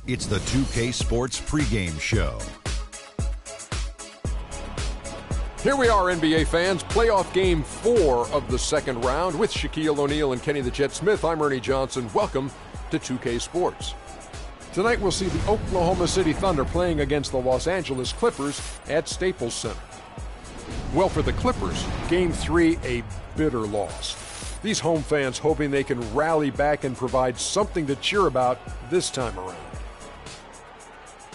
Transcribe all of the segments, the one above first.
It's the 2K Sports pregame show. Here we are, NBA fans. Playoff game 4 of the second round with Shaquille O'Neal and Kenny the Jet Smith. I'm Ernie Johnson. Welcome to 2K Sports. Tonight we'll see the Oklahoma City Thunder playing against the Los Angeles Clippers at Staples Center. Well, for the Clippers, Game 3 a bitter loss. These home fans hoping they can rally back and provide something to cheer about this time around.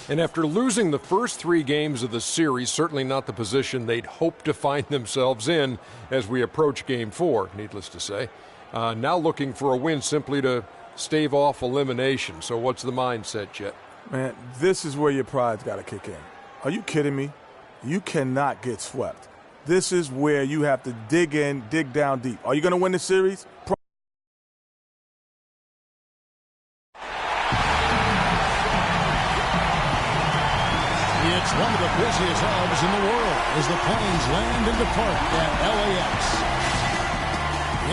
And after losing the first 3 games of the series, certainly not the position they'd hoped to find themselves in as we approach Game 4, needless to say. Now looking for a win simply to stave off elimination. So what's the mindset, Jet? Man, this is where your pride's got to kick in. Are you kidding me? You cannot get swept. This is where you have to dig in, dig down deep. Are you going to win the series? It's one of the busiest hubs in the world as the planes land and depart at LAX.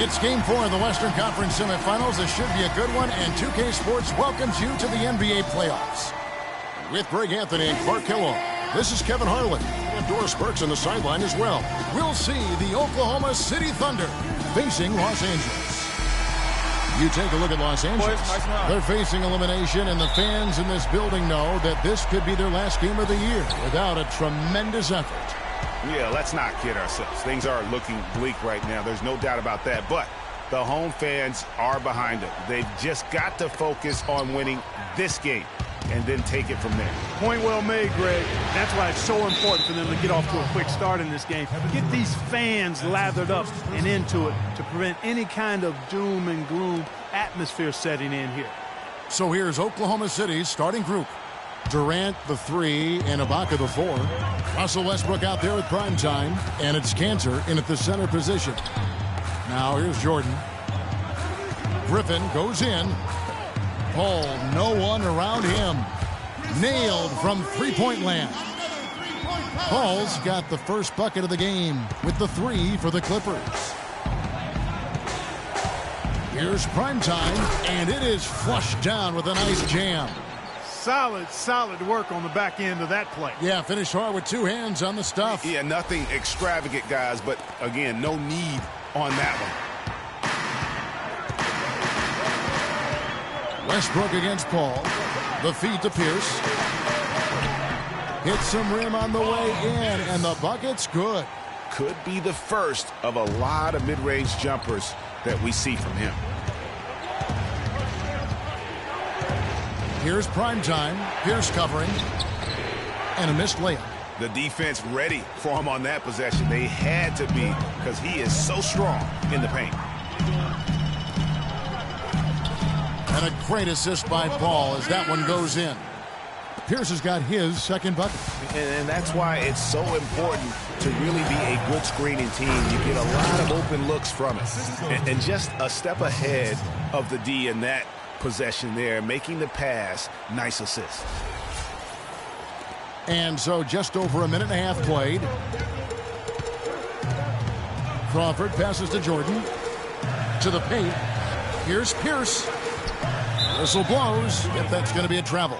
It's Game 4 of the Western Conference semifinals. This should be a good one, and 2K Sports welcomes you to the NBA playoffs. With Greg Anthony and Clark Kellogg, this is Kevin Harlan. And Doris Burks on the sideline as well. We'll see the Oklahoma City Thunder facing Los Angeles. You take a look at Los Angeles. They're facing elimination, and the fans in this building know that this could be their last game of the year without a tremendous effort. Yeah, let's not kid ourselves. Things are looking bleak right now. There's no doubt about that. But the home fans are behind them. They've just got to focus on winning this game and then take it from there. Point well made, Greg. That's why it's so important for them to get off to a quick start in this game. Get these fans lathered up and into it to prevent any kind of doom and gloom atmosphere setting in here. So here's Oklahoma City's starting group. Durant, the 3, and Ibaka, the 4. Russell Westbrook out there with prime time, and it's Cantor in at the center position. Now here's Jordan. Griffin goes in. Paul, no one around him. Nailed from three-point land. Paul's got the first bucket of the game with the 3 for the Clippers. Here's primetime, and it is flushed down with a nice jam. Solid work on the back end of that play. Yeah, finished hard with 2 hands on the stuff. Yeah, nothing extravagant, guys, but again, no need on that one. Westbrook against Paul. The feed to Pierce. Hits some rim on the way in, and the bucket's good. Could be the first of a lot of mid-range jumpers that we see from him. Here's primetime. Pierce covering. And a missed layup. The defense ready for him on that possession. They had to be because he is so strong in the paint. And a great assist by Paul as that one goes in. Pierce has got his second bucket. And that's why it's so important to really be a good screening team. You get a lot of open looks from it. And just a step ahead of the D in that possession there, making the pass. Nice assist. And so just over a minute and a half played. Crawford passes to Jordan. To the paint. Here's Pierce. Whistle blows. If that's going to be a travel.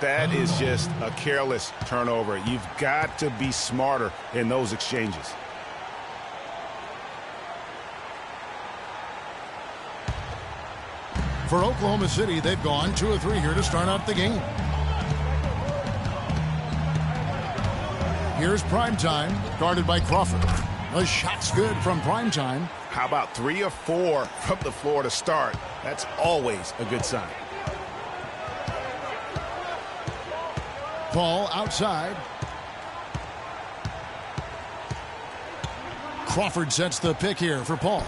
That is just a careless turnover. You've got to be smarter in those exchanges. For Oklahoma City, they've gone 2 of 3 here to start out the game. Here's primetime, guarded by Crawford. The shot's good from primetime. How about 3 or 4 from the floor to start? That's always a good sign. Paul outside. Crawford sets the pick here for Paul.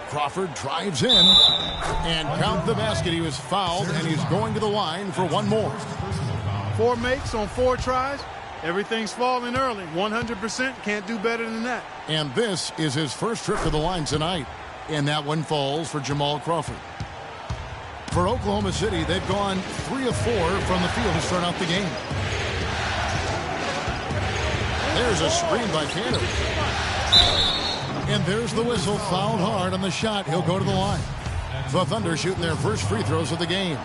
Crawford drives in and count the basket. He was fouled, and he's going to the line for one more. 4 makes on 4 tries. Everything's falling early. 100%. Can't do better than that. And this is his first trip to the line tonight. And that one falls for Jamal Crawford. For Oklahoma City, they've gone 3 of 4 from the field to start out the game. There's a screen by Cantor. And there's the whistle, fouled hard on the shot. He'll go to the line. The Thunder shooting their first free throws of the game.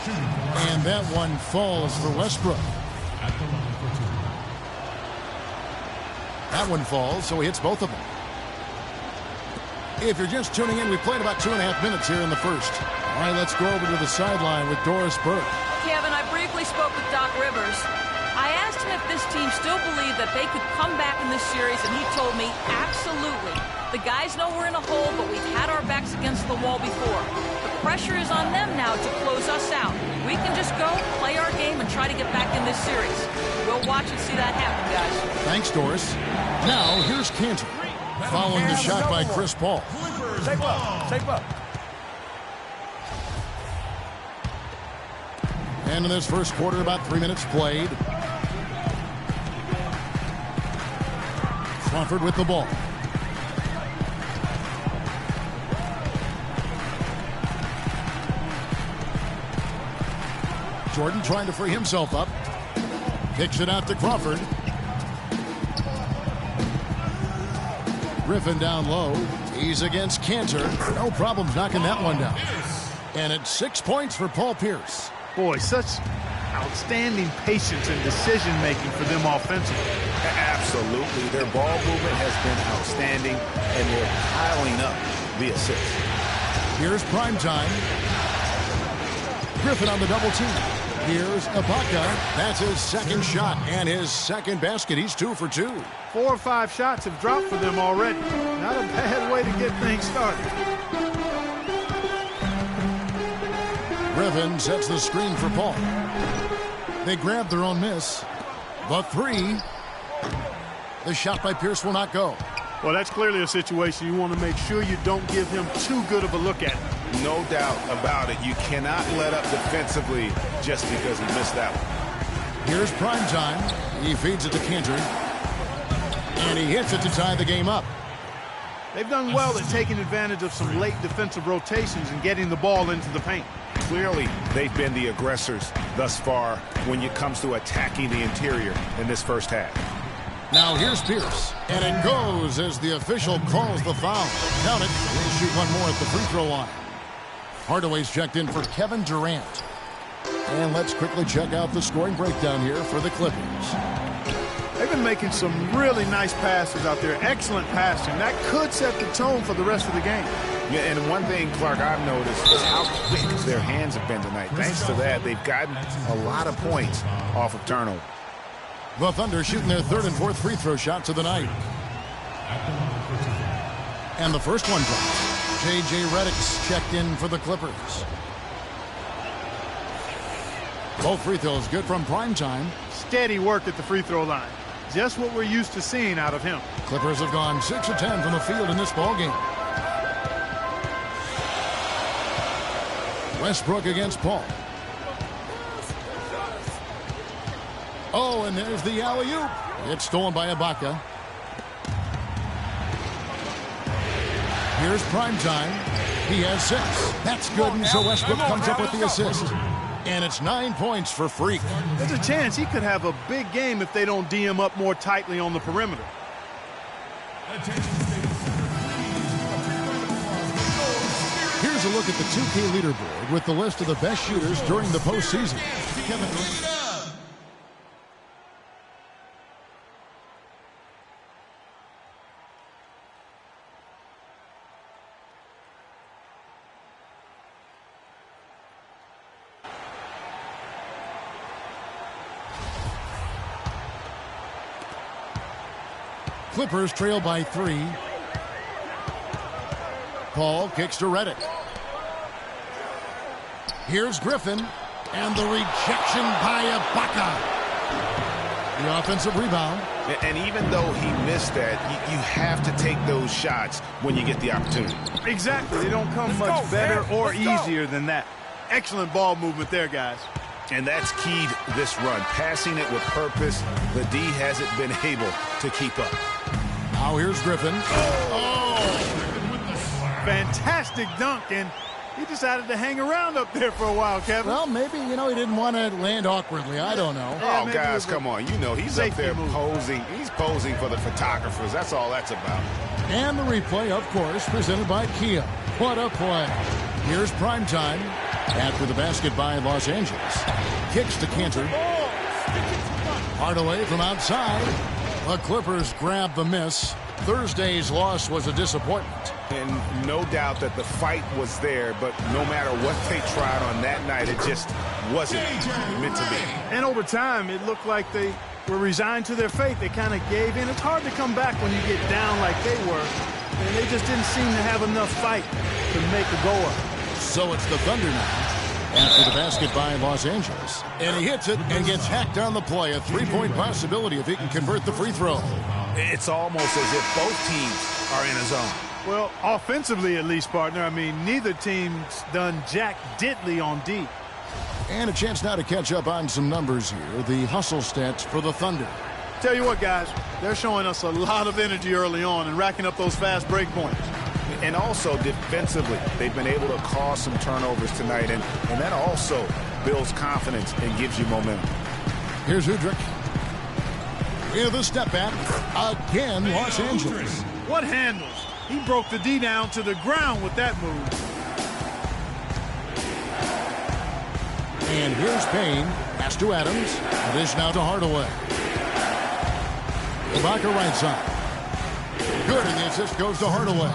And that one falls for Westbrook. That one falls, so he hits both of them. If you're just tuning in, we played about 2.5 minutes here in the first. All right, let's go over to the sideline with Doris Burke. Kevin, I briefly spoke with Doc Rivers. I asked him if this team still believed that they could come back in this series, and he told me absolutely. The guys know we're in a hole, but we've had our backs against the wall before. The pressure is on them now to close us out. We can just go, play our game, and try to get back in this series. We'll watch and see that happen, guys. Thanks, Doris. Now, here's Cantor, following the shot by Chris Paul. Shape up. Shape up. And in this first quarter, about 3 minutes played. Crawford with the ball. Jordan trying to free himself up. Kicks it out to Crawford. Griffin down low. He's against Cantor. No problems knocking that one down. And it's 6 points for Paul Pierce. Boy, such outstanding patience and decision-making for them offensively. Absolutely. Their ball movement has been outstanding, and they're piling up the assists. Here's prime time. Griffin on the double team. Here's Ibaka. That's his second shot and his second basket. He's 2 for 2. 4 or 5 shots have dropped for them already. Not a bad way to get things started. Griffin sets the screen for Paul. They grab their own miss. The three. The shot by Pierce will not go. Well, that's clearly a situation you want to make sure you don't give him too good of a look at. No doubt about it. You cannot let up defensively just because he missed that one. Here's prime time. He feeds it to Cantor. And he hits it to tie the game up. They've done well at taking advantage of some late defensive rotations and getting the ball into the paint. Clearly, they've been the aggressors thus far when it comes to attacking the interior in this first half. Now here's Pierce. And it goes as the official calls the foul. Count it. They shoot one more at the free throw line. Hardaway's checked in for Kevin Durant. And let's quickly check out the scoring breakdown here for the Clippers. They've been making some really nice passes out there. Excellent passing. That could set the tone for the rest of the game. Yeah, and one thing, Clark, I've noticed is how quick their hands have been tonight. Thanks to that, they've gotten a lot of points off of turnover. The Thunder shooting their third and fourth free throw shots of the night. And the first one drops. J.J. Redick's checked in for the Clippers. Both free throws good from prime time. Steady work at the free throw line. Just what we're used to seeing out of him. Clippers have gone 6 of 10 from the field in this ballgame. Westbrook against Paul. Oh, and there's the alley-oop. It's stolen by Ibaka. Here's prime time. He has 6. That's good, and so Westbrook comes up with the assist. And it's 9 points for Freak. There's a chance he could have a big game if they don't D him up more tightly on the perimeter. Here's a look at the 2K leaderboard with the list of the best shooters during the postseason. Kevin Durant. Clippers trail by 3. Paul kicks to Redick. Here's Griffin. And the rejection by Ibaka. The offensive rebound. And even though he missed that, you have to take those shots when you get the opportunity. Exactly. They don't come much better or easier than that. Excellent ball movement there, guys. And that's keyed this run. Passing it with purpose. The D hasn't been able to keep up. Now here's Griffin. Fantastic dunk, and he decided to hang around up there for a while, Kevin. Well, maybe, he didn't want to land awkwardly. I don't know. Oh, guys, come on. He's up there posing. He's posing for the photographers. That's all that's about. And the replay, of course, presented by Kia. What a play. Here's prime time. After the basket by Los Angeles. Kicks to Cantor. Hardaway from outside. The Clippers grab the miss. Thursday's loss was a disappointment. And no doubt that the fight was there, but no matter what they tried on that night, it just wasn't meant to be. And over time, it looked like they were resigned to their fate. They kind of gave in. It's hard to come back when you get down like they were. And they just didn't seem to have enough fight to make a goal. So it's the Thunder now. After the basket by Los Angeles. And he hits it and gets hacked on the play. A three-point possibility if he can convert the free throw. It's almost as if both teams are in a zone. Well, offensively at least, partner. I mean, neither team's done jack diddly on D. And a chance now to catch up on some numbers here. The hustle stats for the Thunder. Tell you what, guys, they're showing us a lot of energy early on and racking up those fast break points. And also defensively, they've been able to cause some turnovers tonight, and that also builds confidence and gives you momentum. Here's Udrih. With a step back. Again, Los Angeles. What handles? He broke the D down to the ground with that move. And here's Payne. Pass to Adams. Dish now to Hardaway. Ibaka right side. Good, and the assist goes to Hardaway.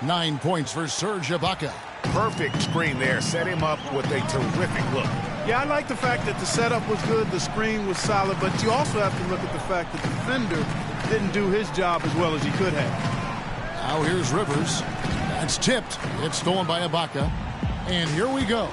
9 points for Serge Ibaka. Perfect screen there. Set him up with a terrific look. Yeah, I like the fact that the setup was good, the screen was solid, but you also have to look at the fact that the defender didn't do his job as well as he could have. Now here's Rivers. That's tipped. It's stolen by Ibaka. And here we go.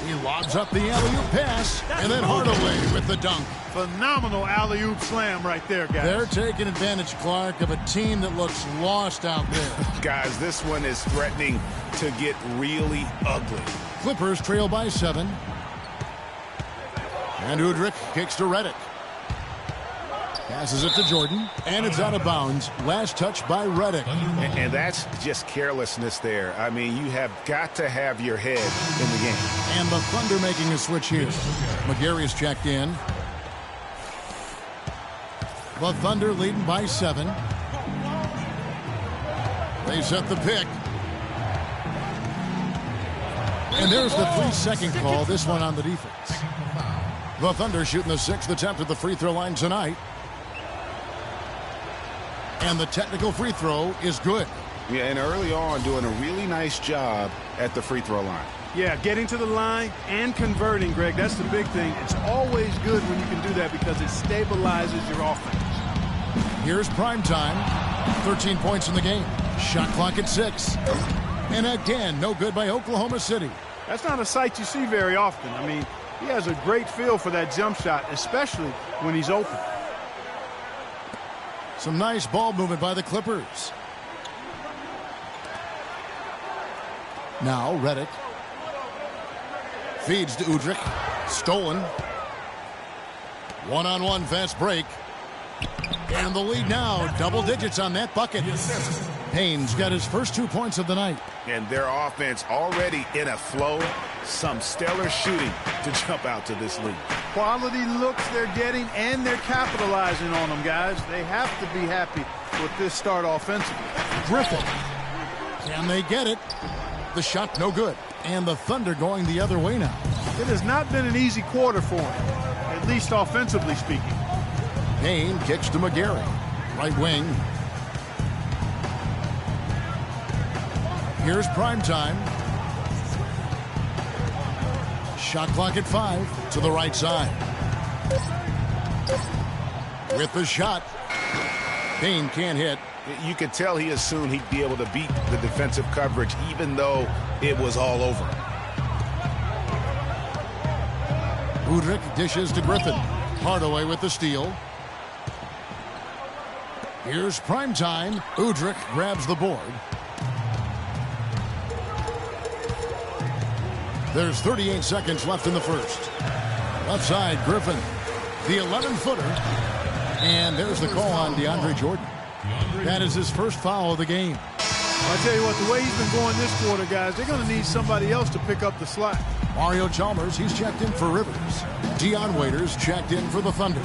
He lobs up the alley-oop pass, and then Hardaway with the dunk. Phenomenal alley-oop slam right there, guys. They're taking advantage, Clark, of a team that looks lost out there. Guys, this one is threatening to get really ugly. Clippers trail by 7. And Udrih kicks to Redick. Passes it to Jordan, and it's out of bounds. Last touch by Redick. And that's just carelessness there. I mean, you have got to have your head in the game. And the Thunder making a switch here. McGary's checked in. The Thunder leading by 7. They set the pick. And there's the 3-second call, this one on the defense. The Thunder shooting the 6th attempt at the free throw line tonight. And the technical free throw is good. Yeah, and early on doing a really nice job at the free throw line. Yeah, getting to the line and converting, Greg. That's the big thing. It's always good when you can do that because it stabilizes your offense. Here's prime time. 13 points in the game. Shot clock at 6. And again, no good by Oklahoma City. That's not a sight you see very often. I mean, he has a great feel for that jump shot, especially when he's open. Some nice ball movement by the Clippers. Now Redick. Feeds to Udrih. Stolen. One-on-one fast break. And the lead now, double digits on that bucket. Payne's got his first 2 points of the night. And their offense already in a flow. Some stellar shooting to jump out to this lead. Quality looks they're getting, and they're capitalizing on them, guys. They have to be happy with this start offensively. Griffin. Can they get it? The shot no good. And the Thunder going the other way now. It has not been an easy quarter for him, at least offensively speaking. Payne kicks to McGary. Right wing. Here's prime time. Shot clock at 5 to the right side. With the shot. Payne can't hit. You could tell he assumed he'd be able to beat the defensive coverage even though it was all over. Udrih dishes to Griffin. Hardaway with the steal. Here's prime time. Udrih grabs the board. There's 38 seconds left in the first. Left side, Griffin. The 11-footer. And there's the call on DeAndre Jordan. That is his first foul of the game. I tell you what, the way he's been going this quarter, guys, they're going to need somebody else to pick up the slack. Mario Chalmers, he's checked in for Rivers. Dion Waiters checked in for the Thunder.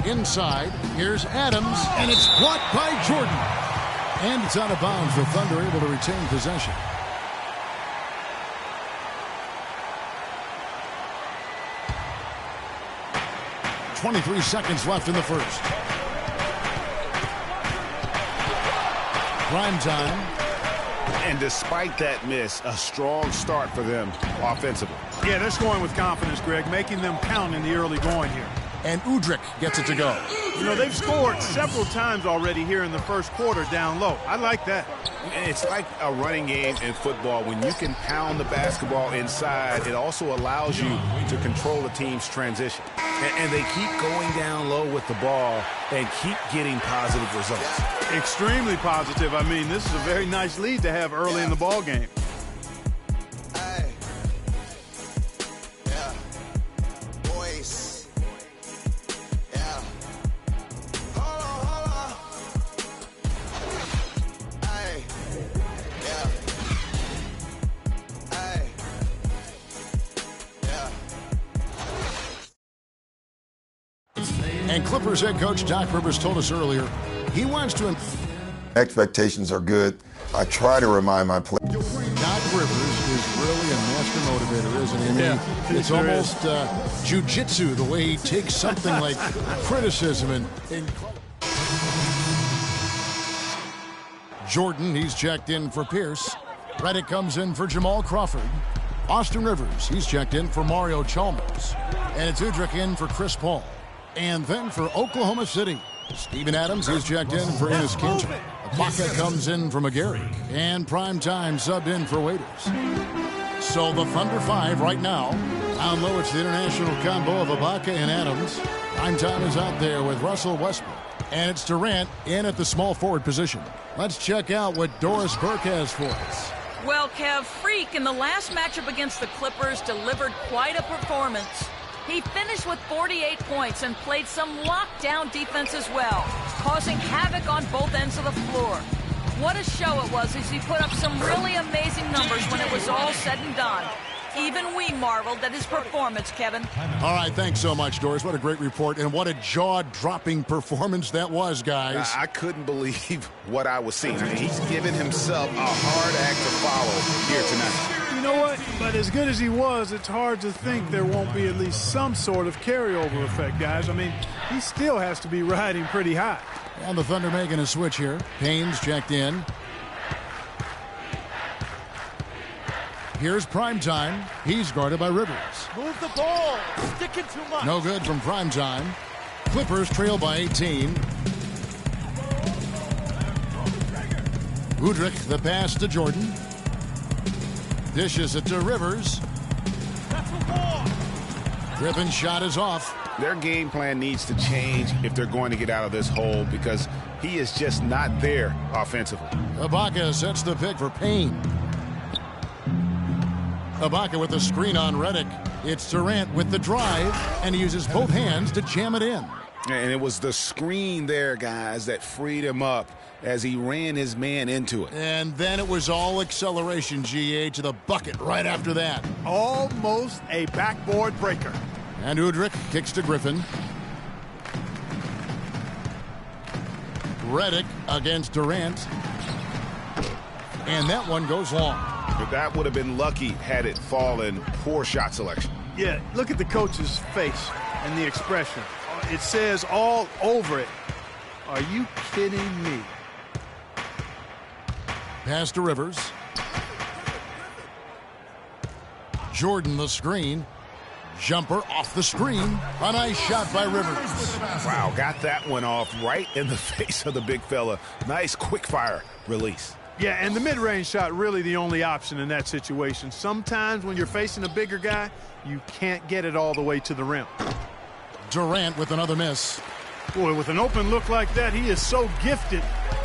Inside, here's Adams, and it's blocked by Jordan. And it's out of bounds. The Thunder able to retain possession. 23 seconds left in the first. Prime time. And despite that miss, a strong start for them offensively. Yeah, they're scoring with confidence, Greg, making them count in the early going here. And Udrih gets it to go. You know, they've scored several times already here in the first quarter down low. I like that. It's like a running game in football. When you can pound the basketball inside, it also allows you to control the team's transition. And they keep going down low with the ball and keep getting positive results. Extremely positive. I mean, this is a very nice lead to have early in the ball game. And Clippers head coach Doc Rivers told us earlier he wants to... Expectations are good. I try to remind my players. Doc Rivers is really a master motivator, isn't he? I mean, Yeah, it's almost jiu-jitsu, the way he takes something like criticism and... Jordan, he's checked in for Pierce. Redick comes in for Jamal Crawford. Austin Rivers, he's checked in for Mario Chalmers. And it's Udrih in for Chris Paul. And then for Oklahoma City, Steven Adams, he's checked in for Enes Kanter. Ibaka comes in for McGarry. And primetime subbed in for Waiters. So the Thunder 5 right now. Down low, it's the international combo of Ibaka and Adams. Primetime is out there with Russell Westbrook. And it's Durant in at the small forward position. Let's check out what Doris Burke has for us. Well, Kev, Freak in the last matchup against the Clippers delivered quite a performance. He finished with 48 points and played some lockdown defense as well, causing havoc on both ends of the floor. What a show it was as he put up some really amazing numbers when it was all said and done. Even we marveled at his performance, Kevin. All right, thanks so much, Doris. What a great report, and what a jaw-dropping performance that was, guys. I couldn't believe what I was seeing. I mean, he's given himself a hard act to follow here tonight. You know what? But as good as he was, it's hard to think there won't be at least some sort of carryover effect, guys. I mean, he still has to be riding pretty high. And the Thunder making a switch here. Payne's checked in. Here's Primetime. He's guarded by Rivers. Move the ball. Sticking too much. No good from Primetime. Clippers trail by 18. Udrih, the pass to Jordan. Dishes it to Rivers. Griffin's shot is off. Their game plan needs to change if they're going to get out of this hole because he is just not there offensively. Ibaka sets the pick for Payne. Ibaka with the screen on Redick. It's Durant with the drive, and he uses both hands to jam it in. And it was the screen there, guys, that freed him up as he ran his man into it. And then it was all acceleration, GA, to the bucket right after that. Almost a backboard breaker. And Udrih kicks to Griffin. Redick against Durant. And that one goes long. But that would have been lucky had it fallen. Poor shot selection. Yeah, look at the coach's face and the expression. It says all over it. Are you kidding me? Pass to Rivers. Jordan the screen. Jumper off the screen. A nice shot by Rivers. Wow, got that one off right in the face of the big fella. Nice quick fire release. Yeah, and the mid-range shot really the only option in that situation. Sometimes when you're facing a bigger guy, you can't get it all the way to the rim. Durant with another miss. Boy, with an open look like that, he is so gifted.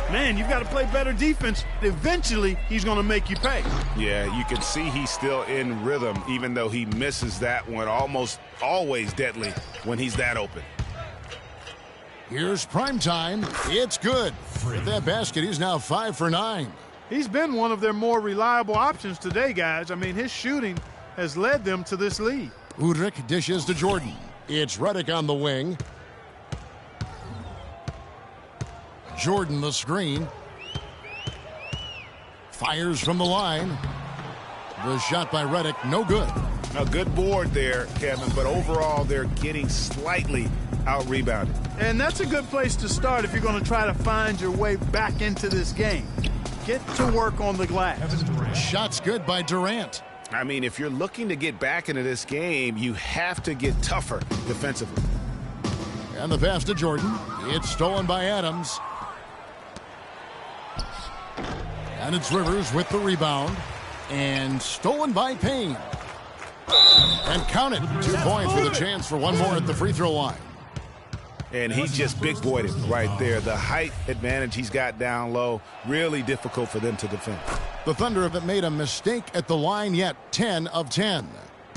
Man, you've got to play better defense. Eventually, he's going to make you pay. Yeah, you can see he's still in rhythm, even though he misses that one. Almost always deadly when he's that open. Here's Primetime. It's good. With that basket, he's now 5 for 9. He's been one of their more reliable options today, guys. I mean, his shooting has led them to this lead. Udrih dishes to Jordan. It's Redick on the wing. Jordan the screen. Fires from the line. The shot by Redick, no good. A good board there, Kevin, but overall they're getting slightly out-rebounded. And that's a good place to start if you're going to try to find your way back into this game. Get to work on the glass. Shots good by Durant. I mean, if you're looking to get back into this game, you have to get tougher defensively. And the pass to Jordan. It's stolen by Adams. And it's Rivers with the rebound. And stolen by Payne. And count it. 2 points with a chance for one more at the free throw line. And he just big-boyed it right there. The height advantage he's got down low, really difficult for them to defend. The Thunder haven't made a mistake at the line yet. 10 of 10.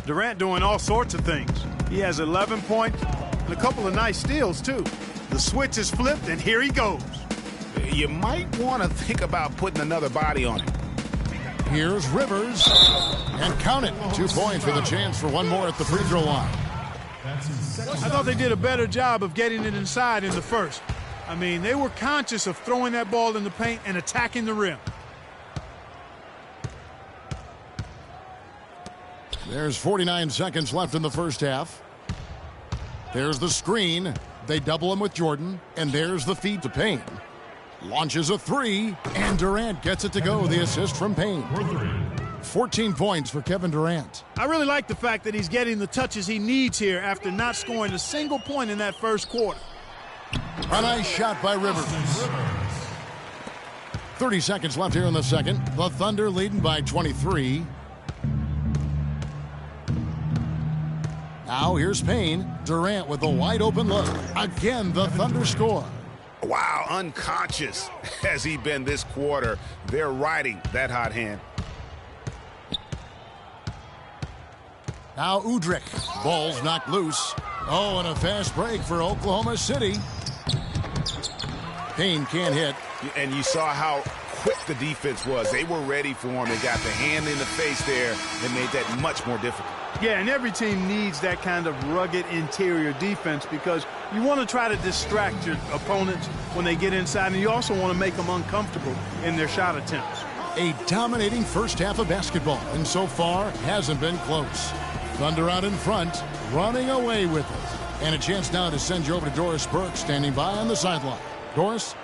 Durant doing all sorts of things. He has 11 points and a couple of nice steals, too. The switch is flipped, and here he goes. You might want to think about putting another body on him. Here's Rivers. And count it. 2 points with a chance for one more at the free throw line. I thought they did a better job of getting it inside in the first. I mean, they were conscious of throwing that ball in the paint and attacking the rim. There's 49 seconds left in the first half. There's the screen. They double him with Jordan. And there's the feed to Payne. Launches a three. And Durant gets it to go. The assist from Payne. 14 points for Kevin Durant. I really like the fact that he's getting the touches he needs here after not scoring a single point in that first quarter. A nice shot by Rivers. 30 seconds left here in the second. The Thunder leading by 23. Now here's Payne. Durant with a wide open look. Again, the Thunder score. Wow, unconscious has he been this quarter. They're riding that hot hand. Now Udrih. Ball's knocked loose. Oh, and a fast break for Oklahoma City. Payne can't hit. And you saw how quick the defense was. They were ready for him. They got the hand in the face there and made that much more difficult. Yeah, and every team needs that kind of rugged interior defense because you want to try to distract your opponents when they get inside, and you also want to make them uncomfortable in their shot attempts. A dominating first half of basketball, and so far hasn't been close. Thunder out in front, running away with it. And a chance now to send you over to Doris Burke, standing by on the sideline. Doris?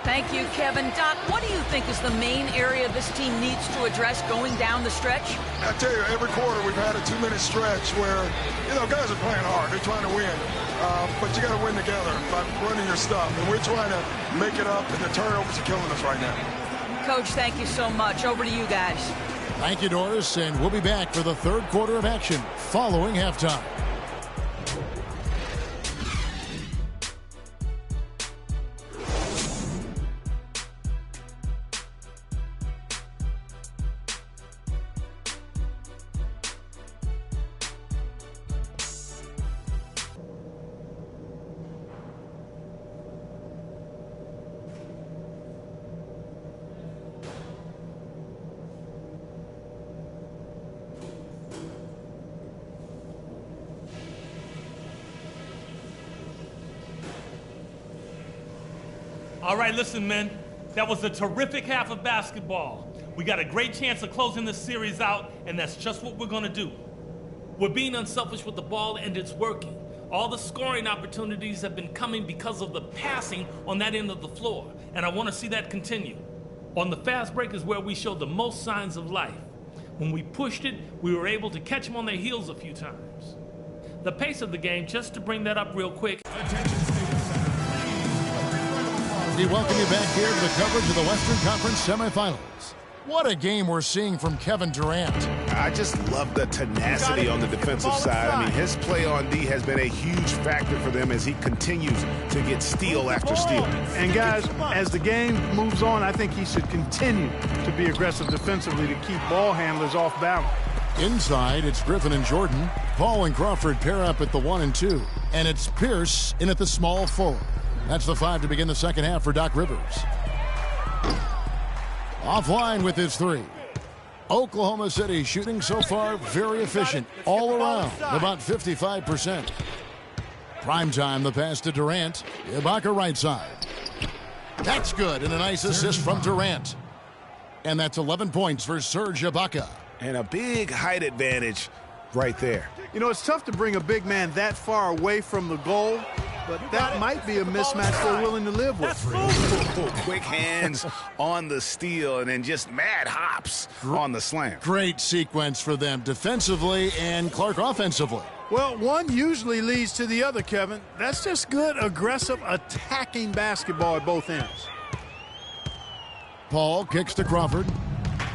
Thank you, Kevin. Doc, what do you think is the main area this team needs to address going down the stretch? I tell you, every quarter we've had a 2-minute stretch where, guys are playing hard. They're trying to win. But you got to win together by running your stuff. And we're trying to make it up, and the turnovers are killing us right now. Coach, thank you so much. Over to you guys. Thank you, Doris, and we'll be back for the third quarter of action following halftime. All right, listen, men. That was a terrific half of basketball. We got a great chance of closing this series out, and that's just what we're going to do. We're being unselfish with the ball, and it's working. All the scoring opportunities have been coming because of the passing on that end of the floor, and I want to see that continue. On the fast break is where we showed the most signs of life. When we pushed it, we were able to catch them on their heels a few times. The pace of the game, just to bring that up real quick. We welcome you back here to the coverage of the Western Conference semifinals. What a game we're seeing from Kevin Durant. I just love the tenacity on the defensive side. I mean, his play on D has been a huge factor for them as he continues to get steal after steal. And guys, as the game moves on, I think he should continue to be aggressive defensively to keep ball handlers off balance. Inside, it's Griffin and Jordan. Paul and Crawford pair up at the 1 and 2. And it's Pierce in at the small forward. That's the 5 to begin the second half for Doc Rivers. Offline with his 3. Oklahoma City shooting so far very efficient all around, about 55%. Prime time, the pass to Durant. Ibaka right side. That's good, and a nice assist from Durant. And that's 11 points for Serge Ibaka. And a big height advantage right there. It's tough to bring a big man that far away from the goal, but that might be a mismatch they're willing to live with. Quick hands on the steal and then just mad hops on the slam. Great sequence for them defensively and Clark offensively. Well, one usually leads to the other, Kevin. That's just good, aggressive, attacking basketball at both ends. Paul kicks to Crawford.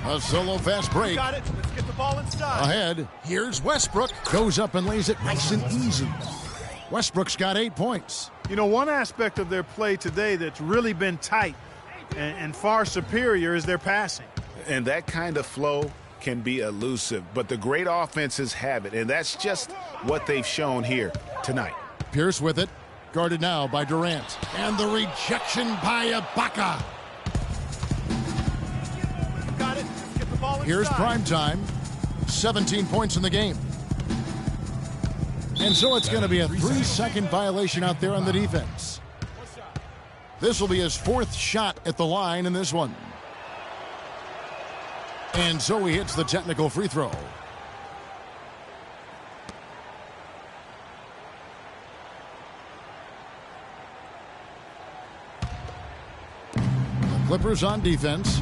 A solo fast break. Got it. Let's get the ball inside. Ahead. Here's Westbrook. Goes up and lays it nice and easy. Westbrook's got 8 points. You know, one aspect of their play today that's really been tight and far superior is their passing. And that kind of flow can be elusive, but the great offenses have it, and that's just what they've shown here tonight. Pierce with it. Guarded now by Durant. And the rejection by Ibaka. Got it. Let's get the ball inside. Here's prime time. 17 points in the game. And so it's going to be a 3-second violation out there on the defense. This will be his 4th shot at the line in this one. And so he hits the technical free throw. The Clippers on defense.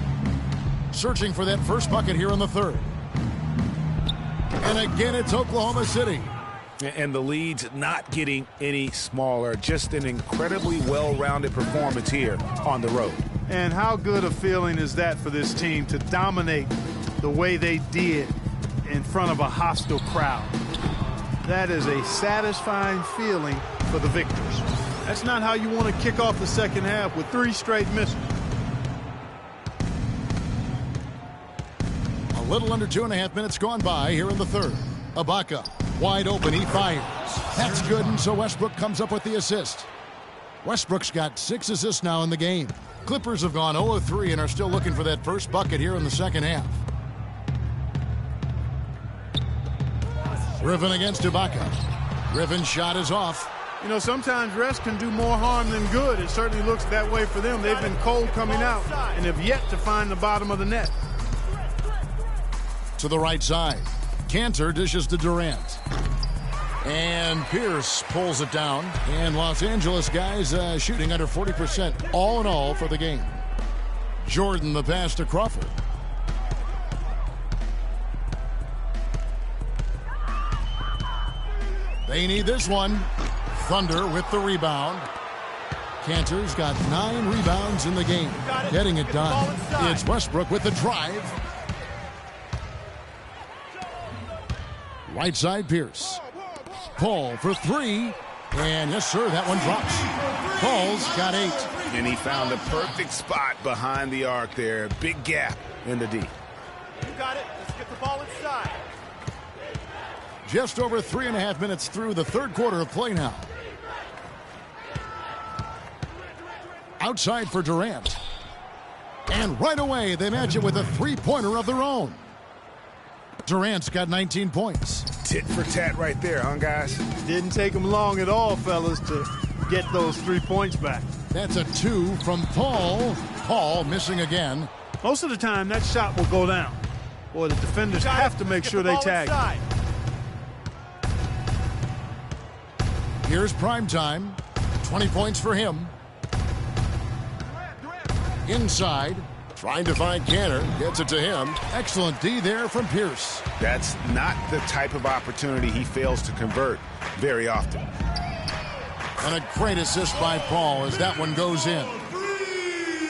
Searching for that first bucket here in the 3rd. And again, it's Oklahoma City. And the lead's not getting any smaller. Just an incredibly well-rounded performance here on the road. And how good a feeling is that for this team to dominate the way they did in front of a hostile crowd? That is a satisfying feeling for the victors. That's not how you want to kick off the second half with 3 straight misses. A little under 2.5 minutes gone by here in the 3rd. Ibaka wide open, he fires. That's good, and so Westbrook comes up with the assist. Westbrook's got 6 assists now in the game. Clippers have gone 0 of 3 and are still looking for that first bucket here in the second half. Griffin against Ibaka. Griffin's shot is off. You know, sometimes rest can do more harm than good. It certainly looks that way for them. They've been cold coming out and have yet to find the bottom of the net. To the right side. Cantor dishes to Durant. And Pierce pulls it down. And Los Angeles guys shooting under 40% all in all for the game. Jordan the pass to Crawford. They need this one. Thunder with the rebound. Cantor's got 9 rebounds in the game. Getting it done. It's Westbrook with the drive. Right side Pierce. Paul for 3. And yes, sir, that one drops. Paul's got 8. And he found the perfect spot behind the arc there. Big gap in the D. You got it. Let's get the ball inside. Just over 3.5 minutes through the 3rd quarter of play now. Outside for Durant. And right away, they match it with a 3-pointer of their own. Durant's got 19 points. Tit for tat right there, huh, guys? Didn't take them long at all, fellas, to get those 3 points back. That's a 2 from Paul. Paul missing again. Most of the time, that shot will go down. Boy, the defenders have to make sure they tag. Here's prime time. 20 points for him. Inside. Trying to find Cantor. Gets it to him. Excellent D there from Pierce. That's not the type of opportunity he fails to convert very often. And a great assist by Paul as that one goes in.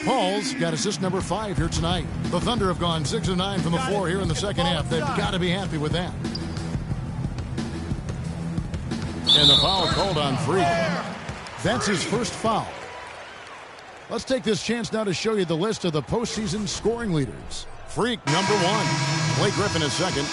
Paul's got assist number 5 here tonight. The Thunder have gone 6 of 9 from the floor here in the second half. They've got to be happy with that. And the foul called on Freak. That's his first foul. Let's take this chance now to show you the list of the postseason scoring leaders. Freak, number 1. Blake Griffin is second.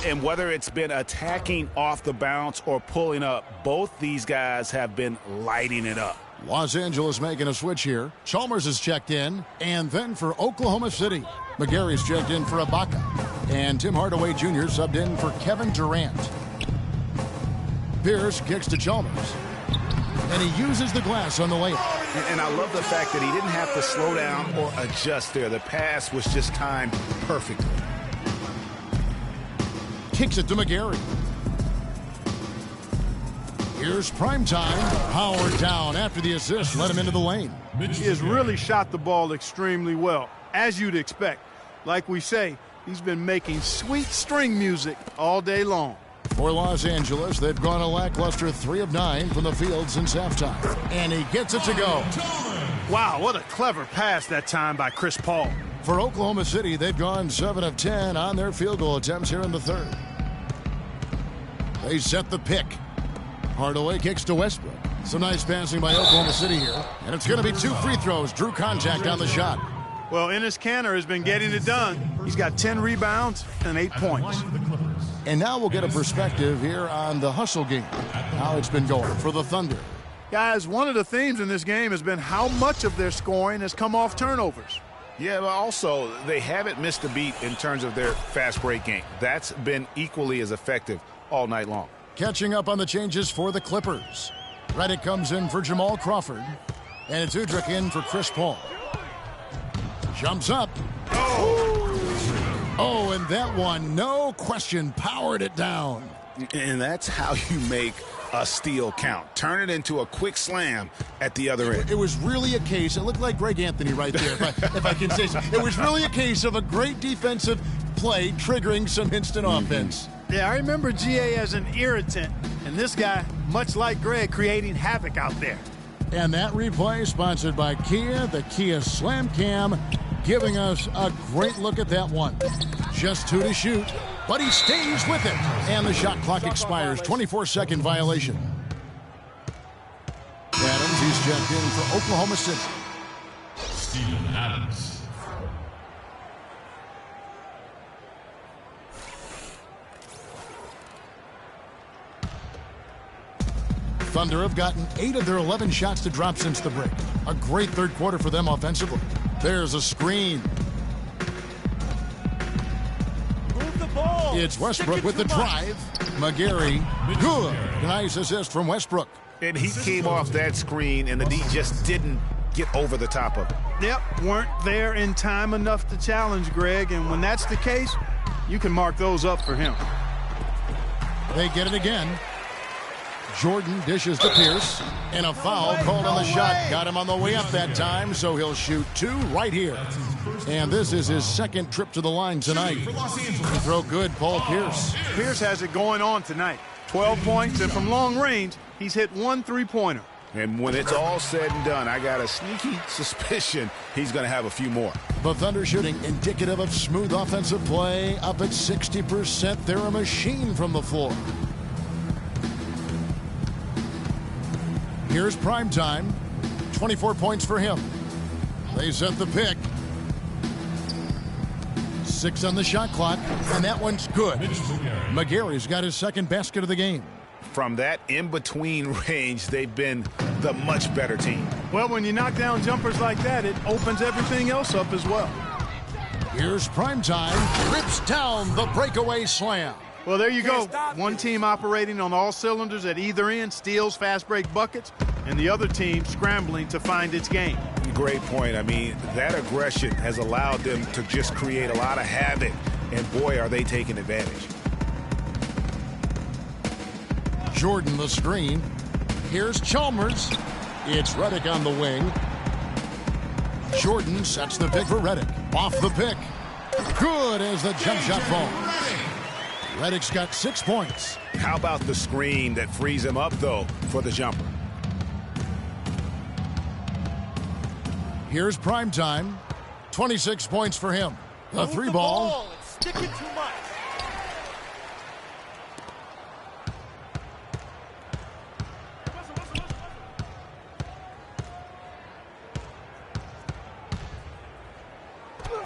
And whether it's been attacking off the bounce or pulling up, both these guys have been lighting it up. Los Angeles making a switch here. Chalmers is checked in. And then for Oklahoma City, McGarry's checked in for Ibaka. And Tim Hardaway Jr. subbed in for Kevin Durant. Pierce kicks to Chalmers. And he uses the glass on the layup. And I love the fact that he didn't have to slow down or adjust there. The pass was just timed perfectly. Kicks it to McGarry. Here's Primetime. Powered down after the assist. Let him into the lane. He has really shot the ball extremely well, as you'd expect. Like we say, he's been making sweet string music all day long. For Los Angeles, they've gone a lackluster 3 of 9 from the field since halftime. And he gets it to go. Wow, what a clever pass that time by Chris Paul. For Oklahoma City, they've gone 7 of 10 on their field goal attempts here in the third. They set the pick. Hardaway kicks to Westbrook. Some nice passing by Oklahoma City here. And it's going to be 2 free throws. Drew contact on the shot. Well, Enes Kanter has been getting it done. He's got 10 rebounds and 8 points. And now we'll get a perspective here on the hustle game, how it's been going for the Thunder. Guys, one of the themes in this game has been how much of their scoring has come off turnovers. Yeah, but also they haven't missed a beat in terms of their fast break game. That's been equally as effective all night long. Catching up on the changes for the Clippers. Redick comes in for Jamal Crawford. And it's Udrih in for Chris Paul. Jumps up. Oh, and that one, no question, powered it down. And that's how you make a steal count. Turn it into a quick slam at the other end. It was really a case, it looked like Greg Anthony right there, if I can say so. It was really a case of a great defensive play triggering some instant offense. Yeah, I remember GA as an irritant, and this guy, much like Greg, creating havoc out there. And that replay sponsored by Kia, the Kia Slam Cam, giving us a great look at that one. Just 2 to shoot, but he stays with it. And the shot clock expires, 24-second violation. Adams, he's checked in for Oklahoma City. Steven Adams. Thunder have gotten 8 of their 11 shots to drop since the break. A great third quarter for them offensively. There's a screen. Move the ball. It's Westbrook with the drive. McGarry, good. Nice assist from Westbrook. And he came off that screen, and the D just didn't get over the top of it. Yep, weren't there in time enough to challenge Greg, and when that's the case, you can mark those up for him. They get it again. Jordan dishes to Pierce, and a foul called on the shot. Got him on the way up that time, so he'll shoot 2 right here. And this is his second trip to the line tonight. Throw good, Paul Pierce. Pierce has it going on tonight. 12 points, and from long range, he's hit 1 3-pointer. And when it's all said and done, I got a sneaky suspicion he's going to have a few more. The Thunder shooting indicative of smooth offensive play, up at 60%. They're a machine from the floor. Here's Primetime. 24 points for him. They set the pick. 6 on the shot clock, and that one's good. McGarry's got his second basket of the game. From that in-between range, they've been the much better team. Well, when you knock down jumpers like that, it opens everything else up as well. Here's Primetime. Rips down the breakaway slam. Well, there you go. One team operating on all cylinders at either end, steals, fast break buckets, and the other team scrambling to find its game. Great point. I mean, that aggression has allowed them to just create a lot of havoc, and boy, are they taking advantage. Jordan the screen. Here's Chalmers. It's Redick on the wing. Jordan sets the pick for Redick. Off the pick. Good as the jump shot falls. Redick's got 6 points. How about the screen that frees him up, though, for the jumper? Here's Primetime. 26 points for him. A 3-ball. Stick it too much.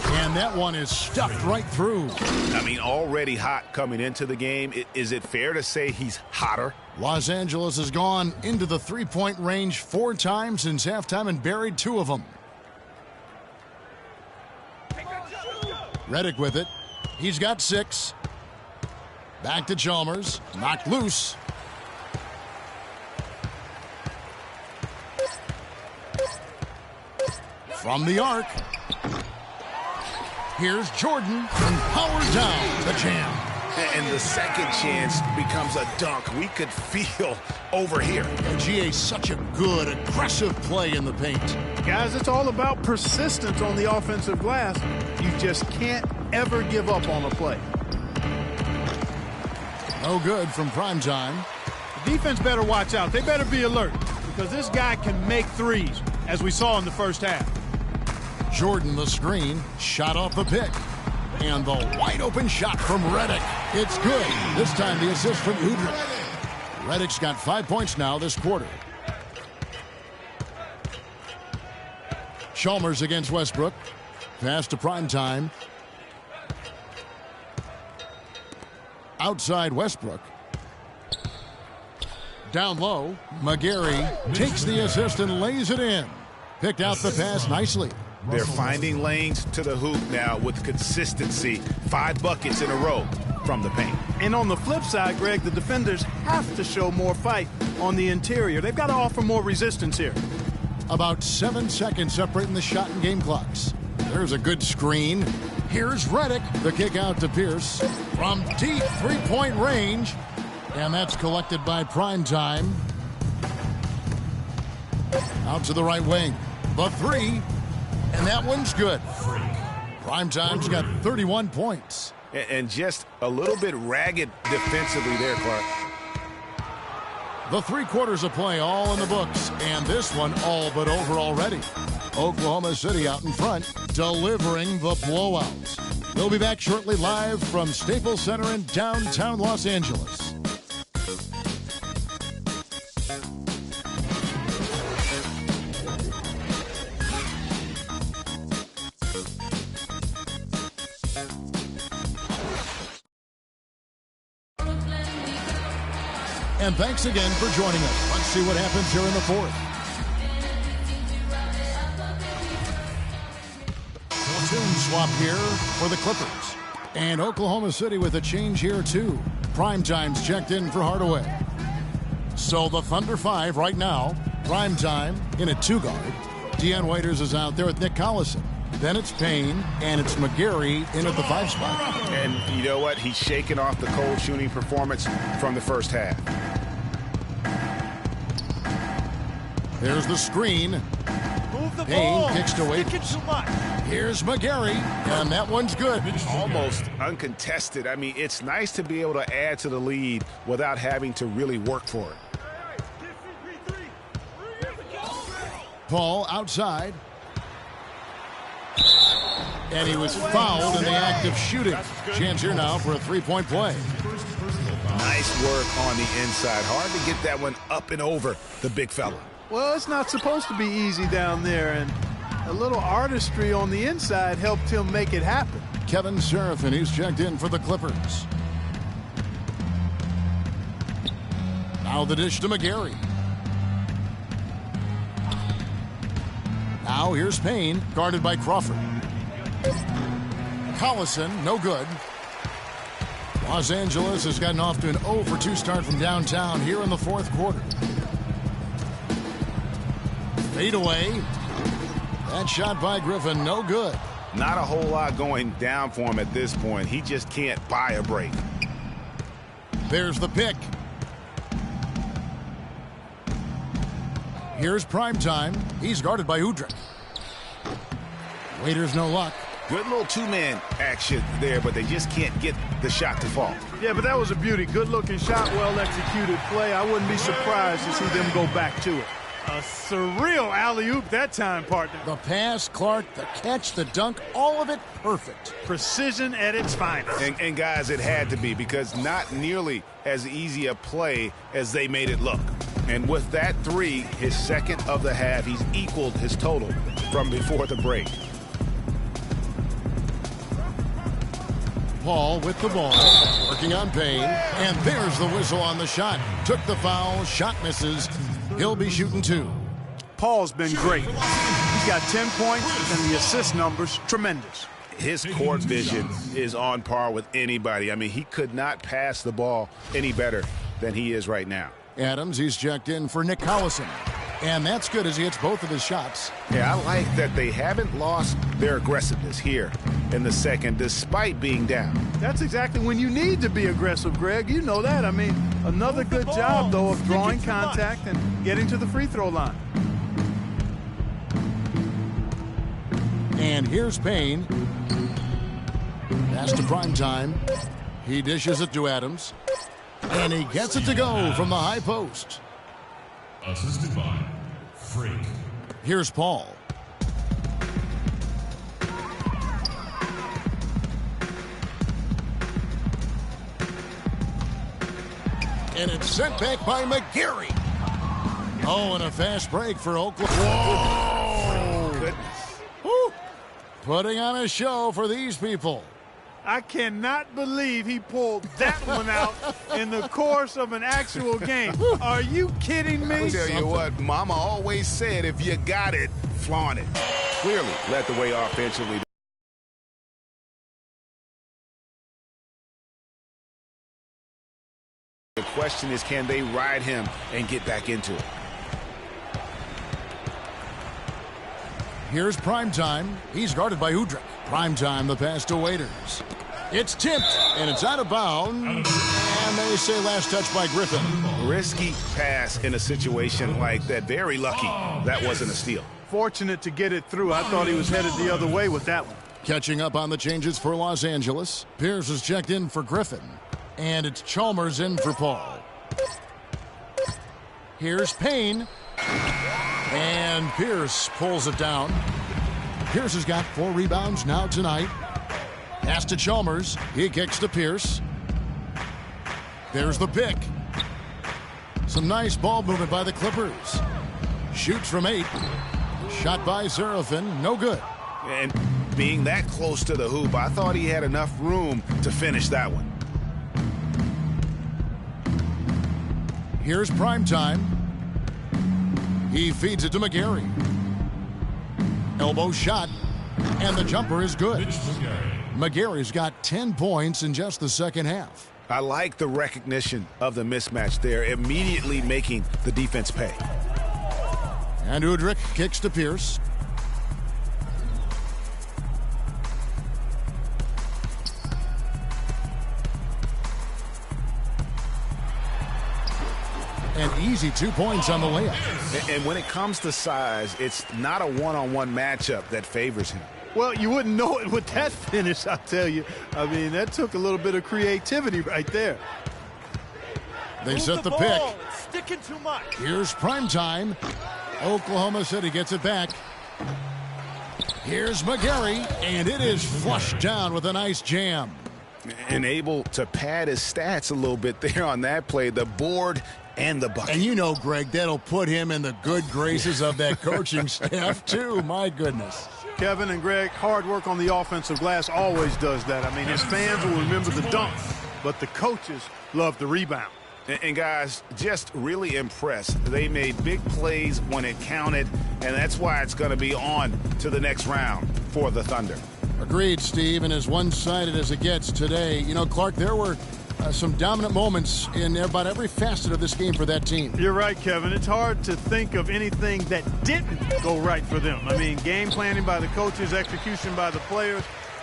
And that one is stuffed right through. I mean, already hot coming into the game. Is it fair to say he's hotter? Los Angeles has gone into the 3-point range 4 times since halftime and buried 2 of them. Redick with it. He's got 6. Back to Chalmers. Knocked loose. From the arc. Here's Jordan, and powered down the jam. And the second chance becomes a dunk. We could feel over here. GA, such a good, aggressive play in the paint. Guys, it's all about persistence on the offensive glass. You just can't ever give up on a play. No good from Primetime. The defense better watch out. They better be alert because this guy can make threes, as we saw in the first half. Jordan, the screen, shot off the pick. And the wide open shot from Redick. It's good. This time the assist from Udrih. Redick's got 5 points now this quarter. Chalmers against Westbrook. Pass to Primetime. Outside Westbrook. Down low. McGarry takes the assist and lays it in. Picked out the pass nicely. They're finding lanes to the hoop now with consistency. 5 buckets in a row from the paint. And on the flip side, Greg, the defenders have to show more fight on the interior. They've got to offer more resistance here. About 7 seconds separating the shot and game clocks. There's a good screen. Here's Redick. The kick out to Pierce from deep three-point range. And that's collected by Primetime. Out to the right wing. The three. And that one's good. Primetime's got 31 points. And just a little bit ragged defensively there, Clark. The 3 quarters of play all in the books. And this one all but over already. Oklahoma City out in front, delivering the blowout. We'll be back shortly live from Staples Center in downtown Los Angeles. And thanks again for joining us. Let's see what happens here in the fourth. Platoon swap here for the Clippers. And Oklahoma City with a change here, too. Primetime's checked in for Hardaway. So the Thunder 5 right now. Primetime in a 2-guard. Deion Waiters is out there with Nick Collison. Then it's Payne, and it's McGarry in at the 5 spot. And you know what? He's shaking off the cold shooting performance from the first half. There's the screen. Move the Payne ball. kicks to Waiters. Too much. Here's McGarry, and that one's good. Almost uncontested. I mean, it's nice to be able to add to the lead without having to really work for it. Paul outside. And he was fouled in the act of shooting. Chance here now for a 3-point play. Nice work on the inside. Hard to get that one up and over the big fella. Well, it's not supposed to be easy down there, and a little artistry on the inside helped him make it happen. Kevin Seraphin, who's checked in for the Clippers. Now the dish to McGarry. Now here's Payne, guarded by Crawford. Collison, no good. Los Angeles has gotten off to an 0-for-2 start from downtown here in the fourth quarter. Fade away. That shot by Griffin, no good. Not a whole lot going down for him at this point. He just can't buy a break. There's the pick. Here's Primetime. He's guarded by Udrih. Waiters, no luck. Good little 2-man action there, but they just can't get the shot to fall. Yeah, but that was a beauty. Good-looking shot, well-executed play. I wouldn't be surprised to see them go back to it. A surreal alley-oop that time, partner. The pass, Clark, the catch, the dunk, all of it perfect. Precision at its finest. And guys, it had to be, because not nearly as easy a play as they made it look. And with that 3, his second of the half, he's equaled his total from before the break. Paul with the ball, working on Payne, and there's the whistle on the shot. Took the foul, shot misses. He'll be shooting 2. Paul's been great. He's got 10 points, and the assist numbers, tremendous. His court vision is on par with anybody. I mean, he could not pass the ball any better than he is right now. Adams, he's checked in for Nick Collison. And that's good as he hits both of his shots. Yeah, I like that they haven't lost their aggressiveness here in the second despite being down. That's exactly when you need to be aggressive, Greg. You know that. I mean, another good job, though, of drawing contact and getting to the free throw line. And here's Payne. Pass to Primetime. He dishes it to Adams. And he gets it to go from the high post. Assisted by Freak. Here's Paul. And it's sent back by McGarry. Oh, and a fast break for Oklahoma. Whoa! Goodness. Woo. Putting on a show for these people. I cannot believe he pulled that one out in the course of an actual game. Are you kidding me? I'll tell you what, Mama always said, if you got it, flaunt it. Clearly led the way offensively. The question is, can they ride him and get back into it? Here's Primetime. He's guarded by Udrih. Primetime, the pass to Waiters. It's tipped, and it's out of bounds. And they say last touch by Griffin. Risky pass in a situation like that. Very lucky that wasn't a steal. Fortunate to get it through. I thought he was headed the other way with that one. Catching up on the changes for Los Angeles. Pierce is checked in for Griffin. And it's Chalmers in for Paul. Here's Payne. And Pierce pulls it down. Pierce has got 4 rebounds now tonight. Pass to Chalmers. He kicks to Pierce. There's the pick. Some nice ball movement by the Clippers. Shoots from 8. Shot by Serafin. No good. And being that close to the hoop, I thought he had enough room to finish that one. Here's Primetime. He feeds it to McGarry. Elbow shot. And the jumper is good. McGarry's got 10 points in just the second half. I like the recognition of the mismatch there, immediately making the defense pay. And Udrih kicks to Pierce. An easy 2 points on the layup. And when it comes to size, it's not a one-on-one matchup that favors him. Well, you wouldn't know it with that finish, I'll tell you. I mean, that took a little bit of creativity right there. They set the pick. It's sticking too much. Here's Primetime. Oklahoma City gets it back. Here's McGarry, and it is flushed down with a nice jam. And able to pad his stats a little bit there on that play, the board and the bucket. And you know, Greg, that'll put him in the good graces of that coaching staff, too. My goodness. Kevin and Greg, hard work on the offensive glass always does that. I mean, his fans will remember the dunk, but the coaches love the rebound. And guys, just really impressed. They made big plays when it counted, and that's why it's going to be on to the next round for the Thunder. Agreed, Steve, and as one-sided as it gets today. You know, Clark, there were some dominant moments in about every facet of this game for that team. You're right, Kevin. It's hard to think of anything that didn't go right for them. I mean, game planning by the coaches, execution by the players,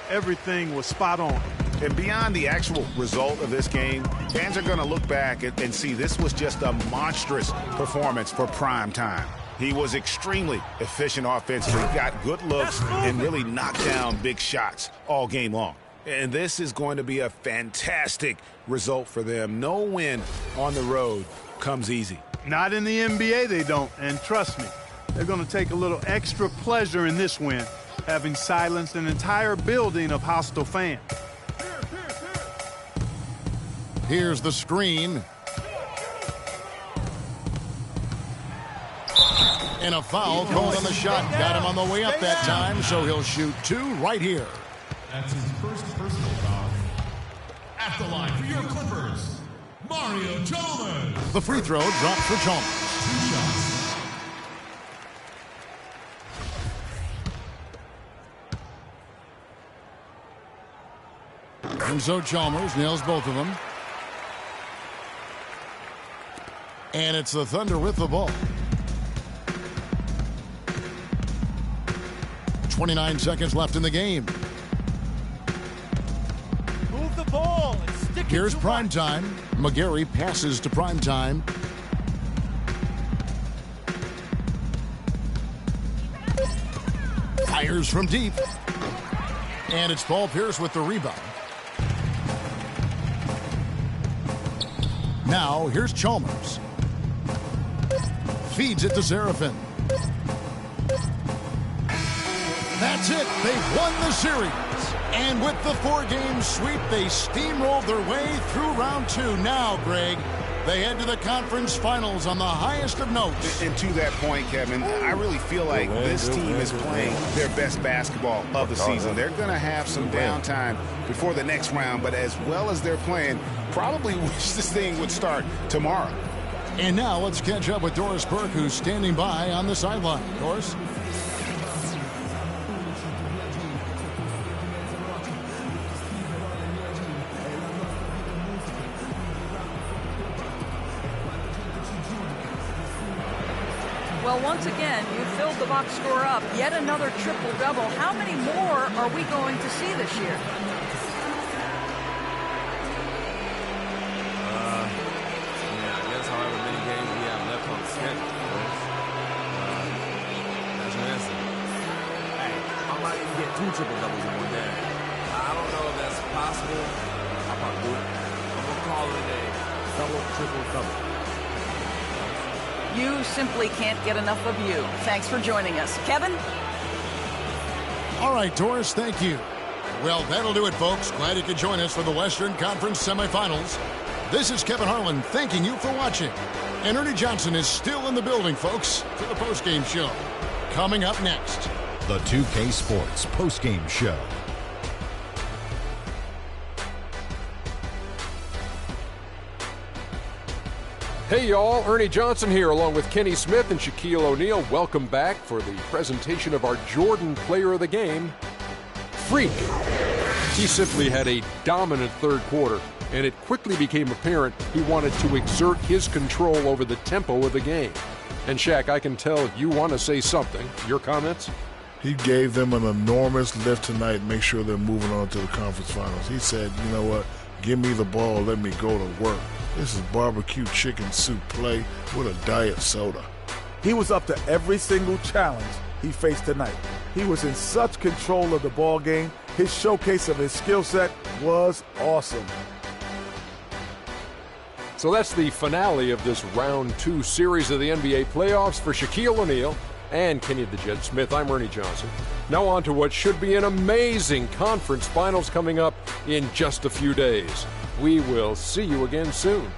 everything was spot on. And beyond the actual result of this game, fans are going to look back and see this was just a monstrous performance for Primetime. He was extremely efficient offensively, got good looks, and really knocked down big shots all game long. And this is going to be a fantastic result for them. No win on the road comes easy. Not in the NBA, they don't. And trust me, they're going to take a little extra pleasure in this win, having silenced an entire building of hostile fans. Here's the screen. And a foul called on the shot. Got him on the way up that time, so he'll shoot 2 right here. That's his first personal foul. At the line for your Clippers, Mario Chalmers. The free throw drops for Chalmers. 2 shots. And so Chalmers nails both of them. And it's the Thunder with the ball. 29 seconds left in the game. Here's Primetime. McGarry passes to Primetime. Fires from deep. And it's Paul Pierce with the rebound. Now, here's Chalmers. Feeds it to Seraphin. That's it. They've won the series. And with the 4-game sweep, they steamrolled their way through round 2. Now, Greg, they head to the conference finals on the highest of notes. And to that point, Kevin, I really feel like this team is playing their best basketball of the season. They're going to have some downtime before the next round, but as well as they're playing, probably wish this thing would start tomorrow. And now let's catch up with Doris Burke, who's standing by on the sideline. Doris? Well, once again, you filled the box score up. Yet another triple-double. How many more are we going to see this year? I guess however many games we have left on the schedule. That's your answer. Hey, I might even get 2 triple-doubles in one day. I don't know if that's possible. I'll probably do it. I'm going to call it a double, triple-double. You simply can't get enough of you. Thanks for joining us. Kevin? All right, Doris, thank you. Well, that'll do it, folks. Glad you could join us for the Western Conference semifinals. This is Kevin Harlan thanking you for watching. And Ernie Johnson is still in the building, folks, for the postgame show. Coming up next, the 2K Sports postgame show. Hey y'all, Ernie Johnson here along with Kenny Smith and Shaquille O'Neal. Welcome back for the presentation of our Jordan Player of the Game, Freak. He simply had a dominant third quarter, and it quickly became apparent he wanted to exert his control over the tempo of the game. And Shaq, I can tell you want to say something. Your comments? He gave them an enormous lift tonight and make sure they're moving on to the conference finals. He said, you know what, give me the ball, let me go to work. This is barbecue chicken soup play with a diet soda. He was up to every single challenge he faced tonight. He was in such control of the ball game. His showcase of his skill set was awesome. So that's the finale of this round 2 series of the NBA playoffs. For Shaquille O'Neal and Kenny the Jet Smith, I'm Ernie Johnson. Now on to what should be an amazing conference finals coming up in just a few days. We will see you again soon.